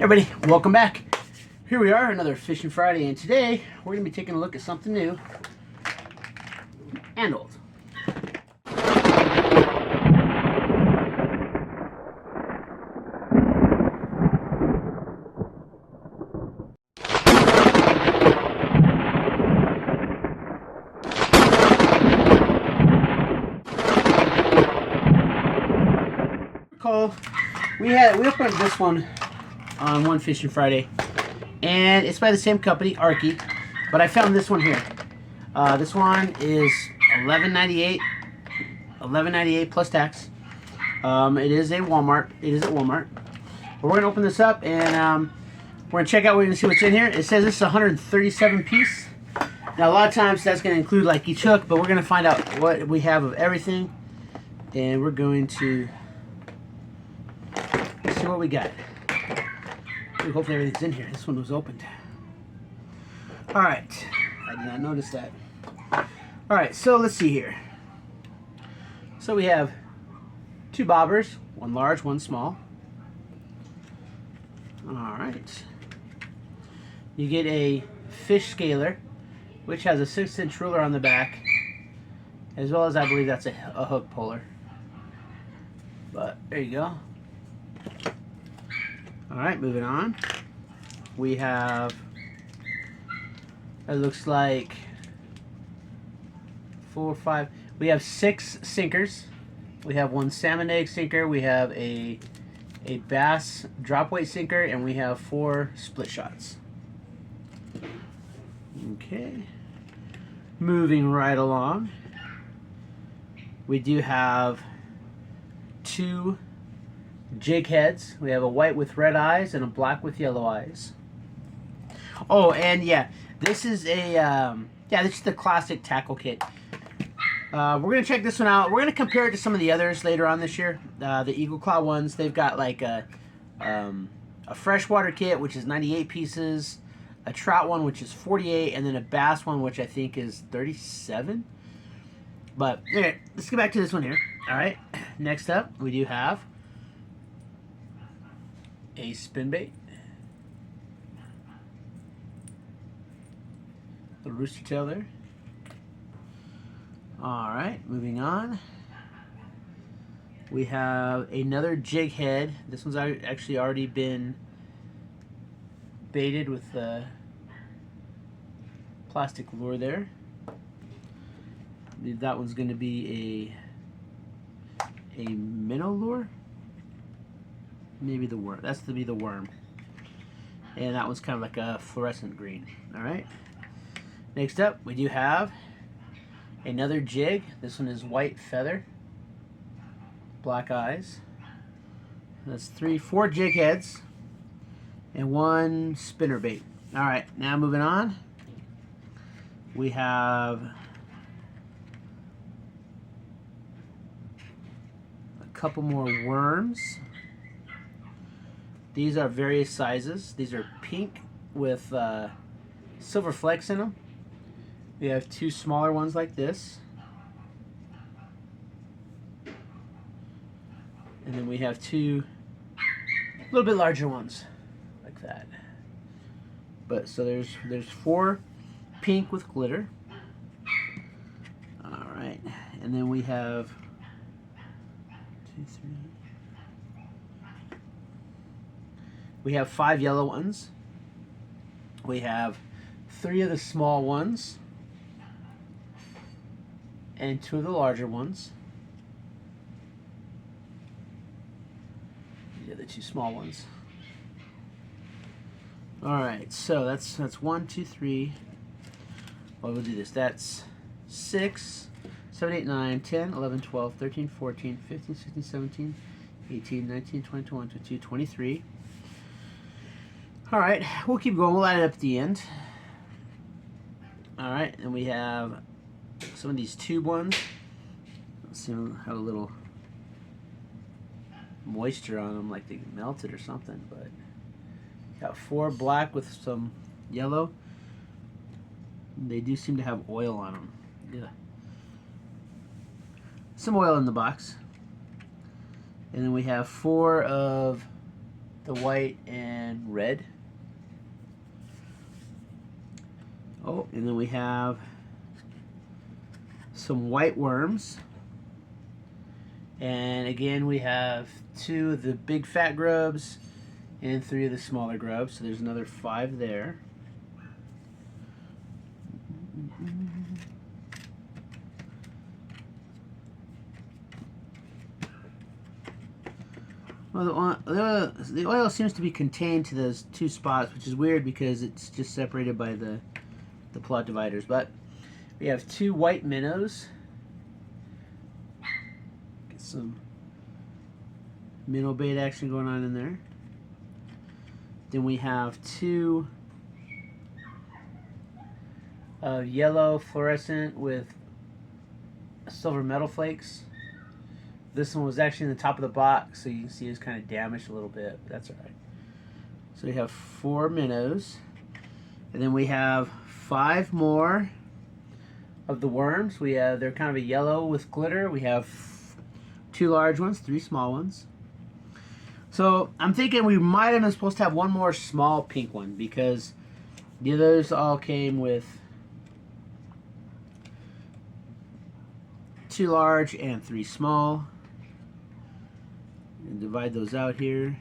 Everybody, welcome back. Here we are, another Fishing Friday, and today we're going to be taking a look at something new and old. We opened this one on one Fishing Friday, and it's by the same company, Arkie, but I found this one here. This one is $11.98 plus tax. It is at Walmart. But we're gonna open this up and we're gonna check out. We're gonna see what's in here. It says this is 137 piece. Now a lot of times that's gonna include like each hook, but we're gonna find out what we have of everything, and we're going to see what we got. Hopefully everything's in here. This one was opened. Alright. I did not notice that. Alright, so let's see here. So we have two bobbers, one large, one small. Alright. You get a fish scaler, which has a 6-inch ruler on the back, as well as I believe that's a hook puller. But there you go. Alright, moving on. We have, it looks like 4 or 5. We have 6 sinkers. We have one salmon egg sinker. We have a bass drop weight sinker, and we have 4 split shots. Okay. Moving right along. We do have 2 jig heads. We have a white with red eyes and a black with yellow eyes. Oh, and yeah, this is a this is the classic tackle kit. We're gonna check this one out. We're gonna compare it to some of the others later on this year. The Eagle Claw ones, they've got like a freshwater kit, which is 98 pieces, a trout one, which is 48, and then a bass one, which I think is 37. But anyway, let's get back to this one here. All right, next up we do have a spin bait, the rooster tail there. Alright, moving on. We have another jig head. This one's actually already been baited with the plastic lure there. That one's going to be a minnow lure. Maybe the worm. That's to be the worm. And that one's kind of like a fluorescent green. Alright. Next up, we do have another jig. This one is white feather. Black eyes. That's 4 jig heads. And 1 spinner bait. Alright, now moving on. We have a couple more worms. These are various sizes. These are pink with silver flecks in them. We have 2 smaller ones like this. And then we have 2 a little bit larger ones like that. But so there's 4 pink with glitter. Alright. And then we have 2, 3. We have 5 yellow ones. We have 3 of the small ones. And 2 of the larger ones. These are the 2 small ones. Alright, so that's 1, 2, 3. Well, we'll do this. That's 6, 7, 8, 9, 10, 11, 12, 13, 14, 15, 16, 17, 18, 19, 20, 21, 22, 23. Alright, we'll keep going. We'll add it up at the end. Alright, and we have some of these tube ones. Let's see, have a little moisture on them, like they melted or something. But got 4 black with some yellow. They do seem to have oil on them. Yeah, some oil in the box. And then we have 4 of the white and red. Oh, and then we have some white worms. And again, we have 2 of the big fat grubs and 3 of the smaller grubs. So there's another 5 there. Well, the oil seems to be contained to those 2 spots, which is weird because it's just separated by the plot dividers. But we have 2 white minnows. Get some minnow bait action going on in there. Then we have 2 yellow fluorescent with silver metal flakes. This one was actually in the top of the box, so you can see it's kind of damaged a little bit, but that's alright. So we have 4 minnows. And then we have 5 more of the worms. They're kind of a yellow with glitter. We have 2 large ones, 3 small ones. So I'm thinking we might have been supposed to have 1 more small pink one because the others all came with 2 large and 3 small. And divide those out here.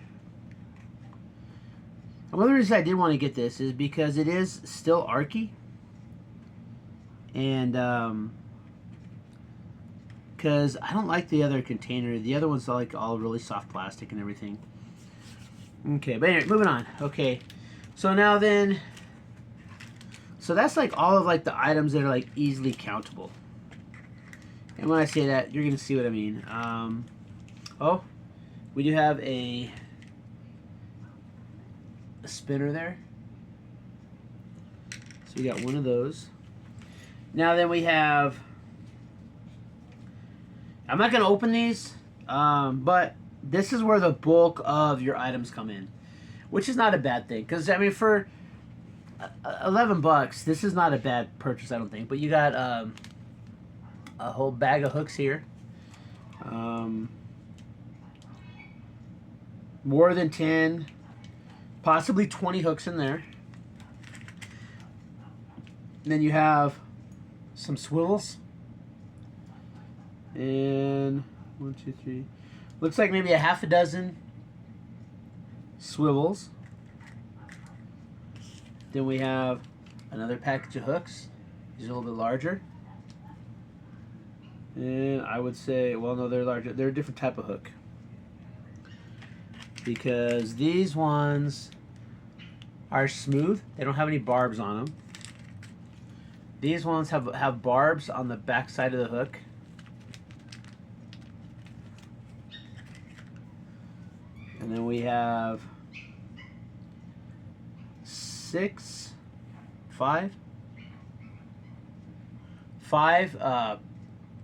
And one of the reasons I did want to get this is because it is still Arkie. And because I don't like the other container. The other one's like all really soft plastic and everything. Okay, but anyway, moving on. Okay, so now then, so that's like all of like the items that are like easily countable. And when I say that, you're gonna see what I mean. Oh, we do have a spinner there. So we got 1 of those. Now then we have, I'm not going to open these, but this is where the bulk of your items come in, which is not a bad thing. Because, I mean, for $11, this is not a bad purchase, I don't think. But you got a whole bag of hooks here. More than 10, possibly 20 hooks in there. And then you have some swivels. And 1, 2, 3. Looks like maybe a half a dozen swivels. Then we have another package of hooks. These are a little bit larger. And I would say, well, no, they're larger. They're a different type of hook. Because these ones are smooth. They don't have any barbs on them. These ones have barbs on the back side of the hook. And then we have 5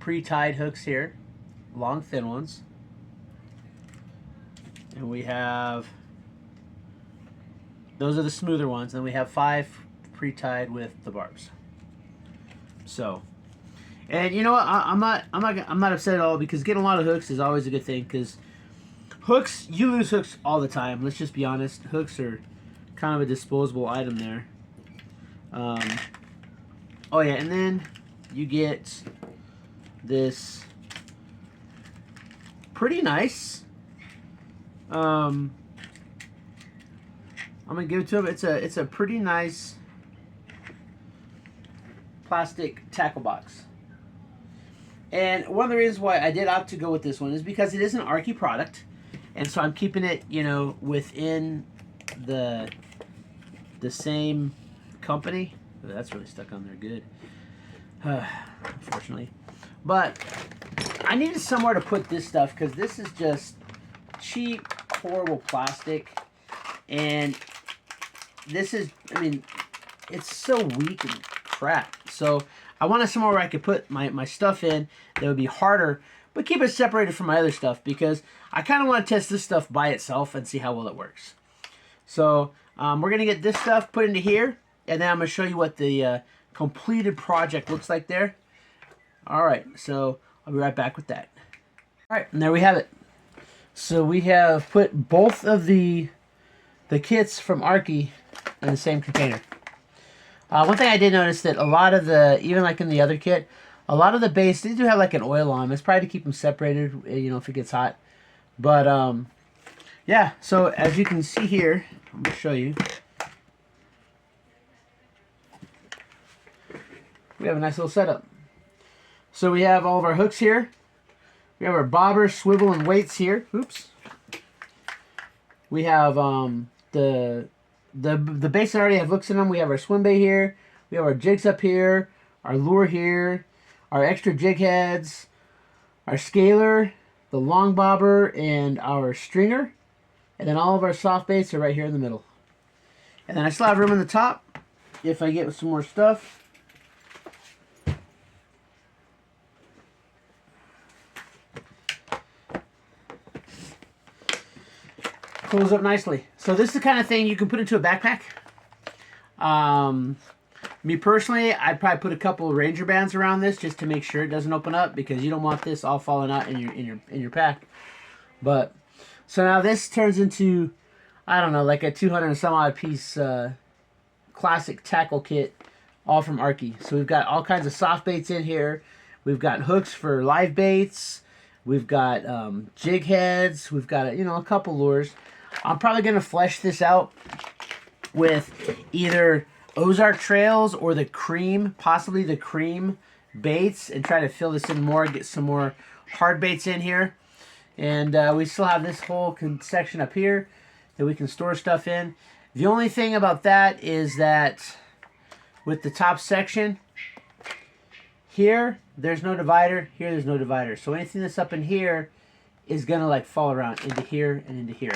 pre-tied hooks here, long thin ones. And we have, those are the smoother ones. And we have 5 pre-tied with the barbs. So, and you know what? I'm not upset at all because getting a lot of hooks is always a good thing. Because hooks, you lose hooks all the time. Let's just be honest. Hooks are kind of a disposable item there. Oh yeah, and then you get this pretty nice. I'm gonna give it to him. It's a pretty nice plastic tackle box. And one of the reasons why I did opt to go with this one is because it is an Arkie product, and so I'm keeping it, you know, within the same company. Oh, that's really stuck on there good. Unfortunately, but I needed somewhere to put this stuff because this is just cheap, horrible plastic, and this is, I mean, it's so weak and crap. So I wanted somewhere where I could put my stuff in that would be harder, but keep it separated from my other stuff because I kind of want to test this stuff by itself and see how well it works. So we're going to get this stuff put into here, and then I'm going to show you what the completed project looks like there. All right, so I'll be right back with that. All right, and there we have it. So we have put both of the the kits from Arkie in the same container. One thing I did notice that a lot of the, even like in the other kit, a lot of the base, they do have like an oil on them. It's probably to keep them separated, you know, if it gets hot. But, yeah, so as you can see here, I'm going to show you. We have a nice little setup. So we have all of our hooks here. We have our bobber, swivel, and weights here. Oops. We have the base that already have hooks in them. We have our swim bait here. We have our jigs up here. Our lure here. Our extra jig heads. Our scaler. The long bobber. And our stringer. And then all of our soft baits are right here in the middle. And then I still have room on the top if I get some more stuff. Close up nicely. So this is the kind of thing you can put into a backpack. Me personally, I'd probably put a couple of Ranger bands around this just to make sure it doesn't open up, because you don't want this all falling out in your pack. But so now this turns into, I don't know, like a 200 and some odd piece classic tackle kit, all from Arkie. So we've got all kinds of soft baits in here. We've got hooks for live baits. We've got jig heads. We've got a couple lures. I'm probably going to flesh this out with either Ozark Trails or the cream, possibly the cream baits, and try to fill this in more, get some more hard baits in here. And we still have this whole section up here that we can store stuff in. The only thing about that is that with the top section, here, there's no divider. Here, there's no divider. So anything that's up in here is going to like fall around into here and into here.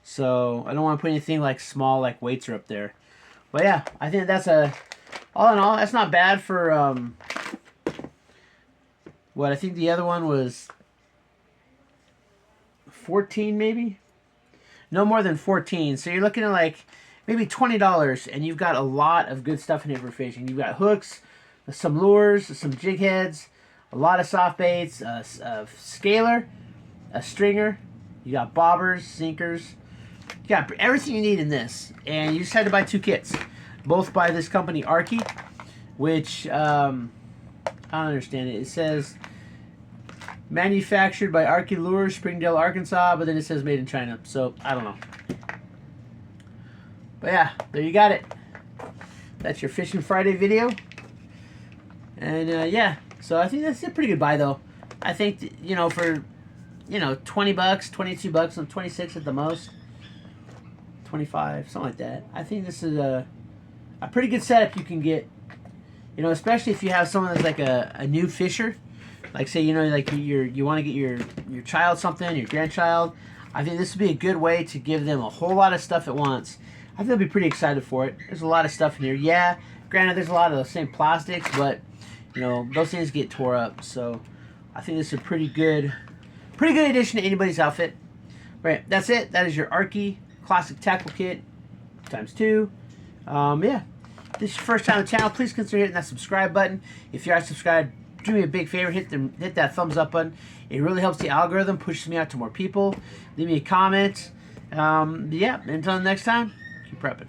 So I don't want to put anything like small, like weights are up there. But yeah, I think that's all in all, that's not bad for, what I think the other one was 14 maybe? No more than 14. So you're looking at like maybe $20, and you've got a lot of good stuff in here for fishing. You've got hooks, some lures, some jig heads, a lot of soft baits, a scaler, a stringer. You got bobbers, sinkers. You got everything you need in this. And you just had to buy 2 kits. Both by this company, Arkie, which, I don't understand it. It says manufactured by Arkie Lures, Springdale, Arkansas, but then it says made in China. So, I don't know. But yeah, there you got it. That's your Fishing Friday video. And yeah, so I think that's a pretty good buy, though. I think, for, $20, $22, and 26 at the most. 25, something like that. I think this is a pretty good setup you can get. Especially if you have someone that's like a new fisher. Like say, like you want to get your child something, your grandchild. I think this would be a good way to give them a whole lot of stuff at once. I think they'll be pretty excited for it. There's a lot of stuff in here. Yeah, granted, there's a lot of the same plastics, but those things get tore up. So I think this is a pretty good addition to anybody's outfit. Right, that's it. That is your Arkie Classic Tackle Kit ×2. Yeah, if this is your first time on the channel, please consider hitting that subscribe button. If you are subscribed, do me a big favor, hit that thumbs up button. It really helps the algorithm, pushes me out to more people. Leave me a comment. Yeah, until next time, keep prepping.